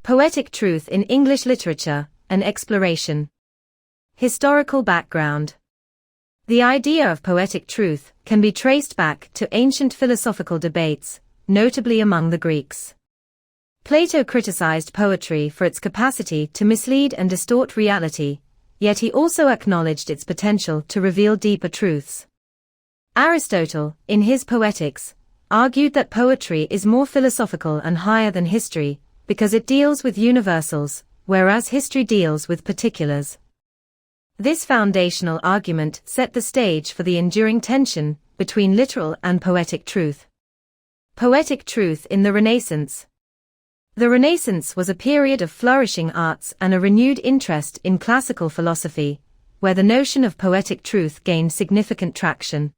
Poetic truth in English literature, an exploration. Historical background. The idea of poetic truth can be traced back to ancient philosophical debates, notably among the Greeks. Plato criticized poetry for its capacity to mislead and distort reality, yet he also acknowledged its potential to reveal deeper truths. Aristotle, in his Poetics, argued that poetry is more philosophical and higher than history, because it deals with universals, whereas history deals with particulars. This foundational argument set the stage for the enduring tension between literal and poetic truth. Poetic truth in the Renaissance. The Renaissance was a period of flourishing arts and a renewed interest in classical philosophy, where the notion of poetic truth gained significant traction.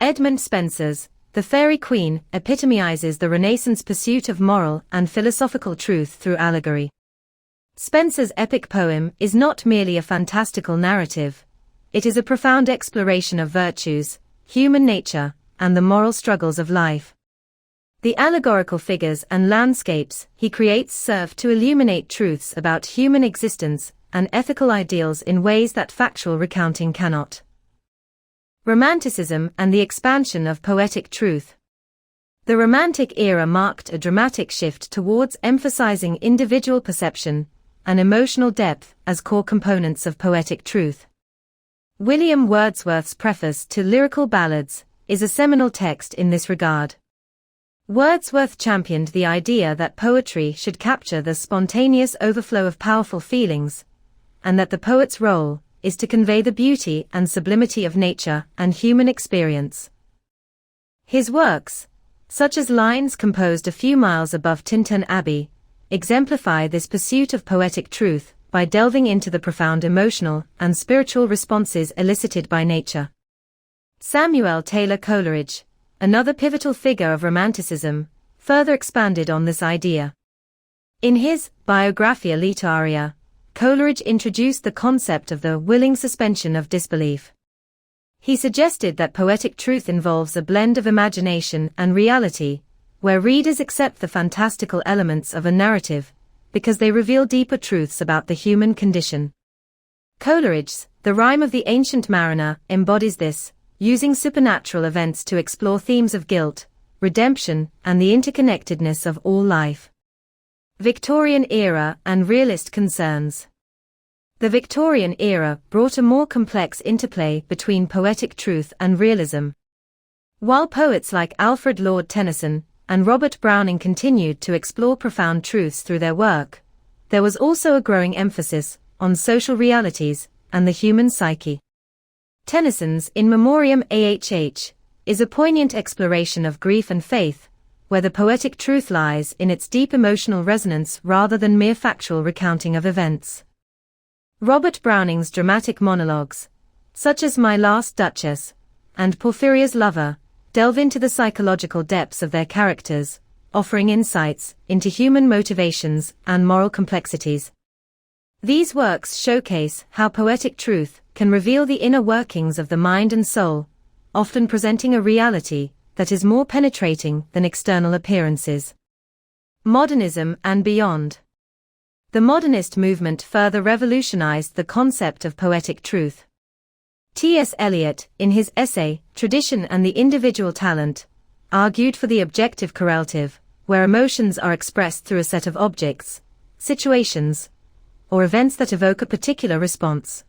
Edmund Spenser's The Faerie Queene epitomizes the Renaissance pursuit of moral and philosophical truth through allegory. Spenser's epic poem is not merely a fantastical narrative, it is a profound exploration of virtues, human nature, and the moral struggles of life. The allegorical figures and landscapes he creates serve to illuminate truths about human existence and ethical ideals in ways that factual recounting cannot. Romanticism and the expansion of poetic truth. The Romantic era marked a dramatic shift towards emphasizing individual perception and emotional depth as core components of poetic truth. William Wordsworth's preface to Lyrical Ballads is a seminal text in this regard. Wordsworth championed the idea that poetry should capture the spontaneous overflow of powerful feelings, and that the poet's role is to convey the beauty and sublimity of nature and human experience. His works, such as lines composed a few miles above Tintern Abbey, exemplify this pursuit of poetic truth by delving into the profound emotional and spiritual responses elicited by nature. Samuel Taylor Coleridge, another pivotal figure of Romanticism, further expanded on this idea. In his Biographia Literaria, Coleridge introduced the concept of the willing suspension of disbelief. He suggested that poetic truth involves a blend of imagination and reality, where readers accept the fantastical elements of a narrative, because they reveal deeper truths about the human condition. Coleridge's The Rime of the Ancient Mariner embodies this, using supernatural events to explore themes of guilt, redemption, and the interconnectedness of all life. Victorian era and realist concerns. The Victorian era brought a more complex interplay between poetic truth and realism. While poets like Alfred Lord Tennyson and Robert Browning continued to explore profound truths through their work, there was also a growing emphasis on social realities and the human psyche. Tennyson's In Memoriam Ahh is a poignant exploration of grief and faith, where the poetic truth lies in its deep emotional resonance rather than mere factual recounting of events. Robert Browning's dramatic monologues, such as My Last Duchess and Porphyria's Lover, delve into the psychological depths of their characters, offering insights into human motivations and moral complexities. These works showcase how poetic truth can reveal the inner workings of the mind and soul, often presenting a reality that is more penetrating than external appearances. Modernism and beyond. The modernist movement further revolutionized the concept of poetic truth. T.S. Eliot, in his essay, Tradition and the Individual Talent, argued for the objective correlative, where emotions are expressed through a set of objects, situations, or events that evoke a particular response.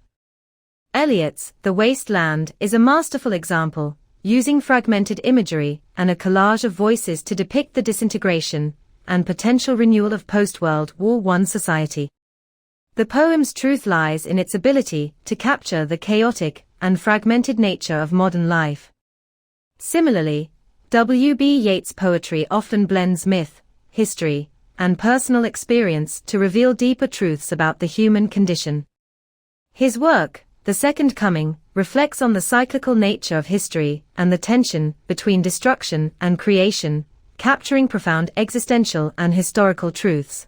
Eliot's The Waste Land is a masterful example, using fragmented imagery and a collage of voices to depict the disintegration and potential renewal of post-World War I society. The poem's truth lies in its ability to capture the chaotic and fragmented nature of modern life. Similarly, W.B. Yeats' poetry often blends myth, history, and personal experience to reveal deeper truths about the human condition. His work, The Second Coming, reflects on the cyclical nature of history and the tension between destruction and creation, capturing profound existential and historical truths.